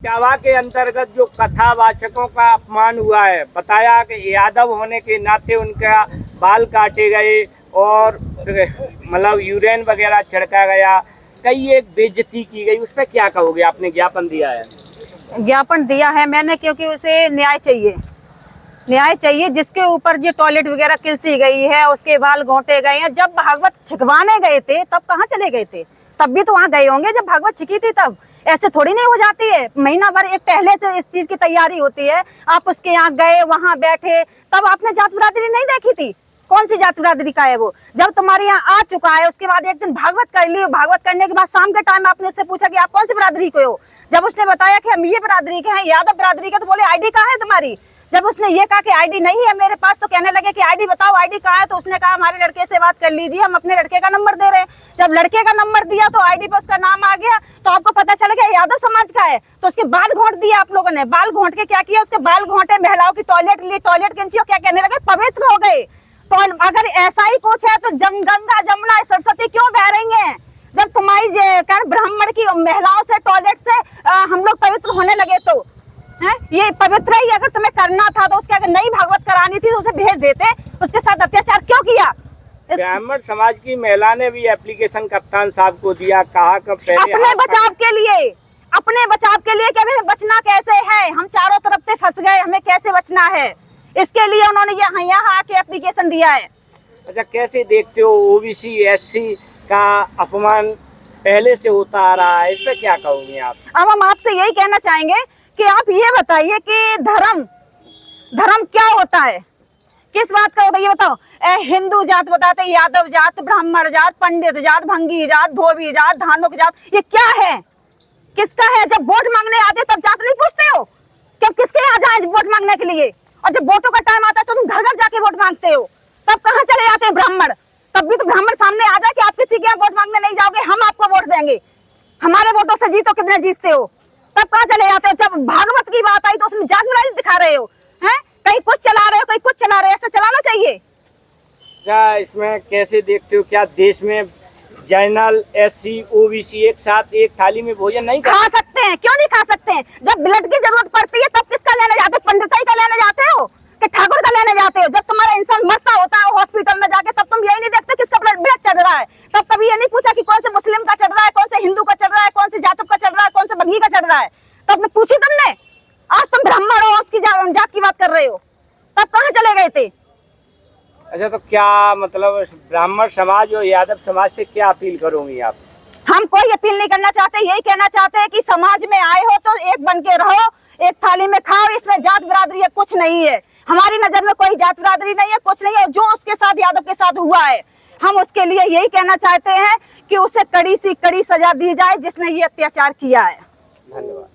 चावा के अंतर्गत जो कथावाचकों का अपमान हुआ है, बताया कि यादव होने के नाते उनका बाल काटे गए और मतलब यूरेन वगैरह छिड़का गया, कई एक बेइज्जती की गई, उस पर क्या कहोगे? आपने ज्ञापन दिया है? ज्ञापन दिया है मैंने, क्योंकि उसे न्याय चाहिए, न्याय चाहिए। जिसके ऊपर जो टॉयलेट वगैरह किलसी गई है, उसके बाल घोंटे गए हैं। जब भागवत छिकवाने गए थे तब कहाँ चले गए थे? तब भी तो वहाँ गए होंगे जब भागवत छिकी थी। तब ऐसे थोड़ी नहीं हो जाती है, महीना भर एक पहले से इस चीज की तैयारी होती है। आप उसके यहाँ गए, वहाँ बैठे, तब आपने जात बिरादरी नहीं देखी थी? कौन सी जात बिरादरी का है वो? जब तुम्हारे यहाँ आ चुका है, उसके बाद एक दिन भागवत कर ली, भागवत करने के बाद शाम के टाइम आपने उससे पूछा कि आप कौन सी बिरादरी के हो? जब उसने बताया कि हम ये बिरादरी के हैं, यादव बिरादरी के, तो बोले आईडी कहाँ है तुम्हारी? जब उसने ये कहा कि आईडी नहीं है मेरे पास, तो कहने लगे कि आईडी बताओ, आईडी कहाँ है? तो उसने कहा हमारे लड़के से बात कर लीजिए, हम अपने लड़के का नंबर दे रहे हैं। जब लड़के का नंबर दिया तो आईडी पे उसका नाम आ गया, तो आपको पता चल गया यादव समाज का है। तो उसके बाल घोंट दिए आप लोगों ने। बाल घोंट के क्या किया? उसके बाल घोंटे, महिलाओं की टॉयलेट ली, टॉयलेट कैंची, क्या कहने लगे? पवित्र हो गए। तो अगर ऐसा ही कुछ है तो गंगा जमुना सरस्वती क्यों बह रही है? जब तुम्हारी ब्राह्मण की महिलाओं से, टॉयलेट से हम लोग पवित्र होने लगे, तो है ये पवित्र ही। अगर तुम्हें करना था तो उसके अगर नई भागवत करानी थी तो उसे भेज देते। उसके साथ अत्याचार क्यों किया? ब्राह्मण समाज की महिला ने भी एप्लीकेशन कप्तान साहब को दिया, कहा कि अपने बचाव के लिए, अपने बचाव के लिए कि हमें बचना कैसे है, हम चारों तरफ से फंस गए, हमें कैसे बचना है, इसके लिए उन्होंने यहाँ आके एप्लीकेशन दिया है। अच्छा, कैसे देखते हो ओबीसी एससी का अपमान पहले से होता आ रहा है, इस पर क्या कहोगे आप? अब हम आपसे यही कहना चाहेंगे कि आप ये बताइए कि धर्म क्या होता है, किस बात का होता है ये बताओ। हिंदू जात बताते, यादव जात, ब्राह्मण जात, पंडित जात, भंगी जात, धोबी जात, धानुक जात, ये क्या है? किसका है? जब वोट मांगने आते तब जात नहीं पूछते हो? क्या किसके यहाँ जाए वोट मांगने के लिए? और जब वोटों का टाइम आता है तो तुम घर घर जाके वोट मांगते हो, तब कहाँ चले जाते हैं ब्राह्मण? तब भी तो ब्राह्मण सामने आ जाए कि आप किसी के यहाँ वोट मांगने नहीं जाओगे, हम आपको वोट देंगे, हमारे वोटों से जीतो, कितने जीतते हो, तब कहाँ चले जाते हो? जब भागवत की बात आई तो उसमें जात बिरादरी दिखा रहे हो, हैं? कहीं कुछ चला रहे हो, कहीं कुछ चला रहे हो, ऐसा चलाना चाहिए क्या? इसमें कैसे देखते हो, क्या देश में जनरल एससी ओबीसी एक साथ एक थाली में भोजन नहीं खा सकते हैं? क्यों नहीं खा सकते हैं? जब ब्लड की जरूरत पड़ती है तब किसका लेने जाते हो? पंडिताई का लेने जाते हो कि ठाकुर का लेने जाते हो? जब तुम्हारा इंसान मरता होता है हॉस्पिटल में जाके, तब तुम यही नहीं देखते किसका ब्लड चढ़ रहा है? तब कभी ये नहीं पूछा कि कौन से मुस्लिम का चढ़ रहा है, कौन से हिंदू का चढ़ रहा है, कौन से जातव का चढ़ रहा है, कौन से बघी का चढ़ रहा है? तब पूछी तुमने? आज तुम ब्राह्मण हो, उसकी जात की बात कर रहे हो, तब कहाँ चले गए थे? अच्छा, तो क्या मतलब ब्राह्मण समाज और यादव समाज से क्या अपील करोगी आप? हम कोई अपील नहीं करना चाहते, यही कहना चाहते हैं कि समाज में आए हो तो एक बन के रहो, एक थाली में खाओ, इसमें जात बिरादरी है कुछ नहीं है। हमारी नजर में कोई जात बिरादरी नहीं है, कुछ नहीं है। जो उसके साथ यादव के साथ हुआ है, हम उसके लिए यही कहना चाहते हैं कि उसे कड़ी सी कड़ी सजा दी जाए जिसने ये अत्याचार किया है। धन्यवाद।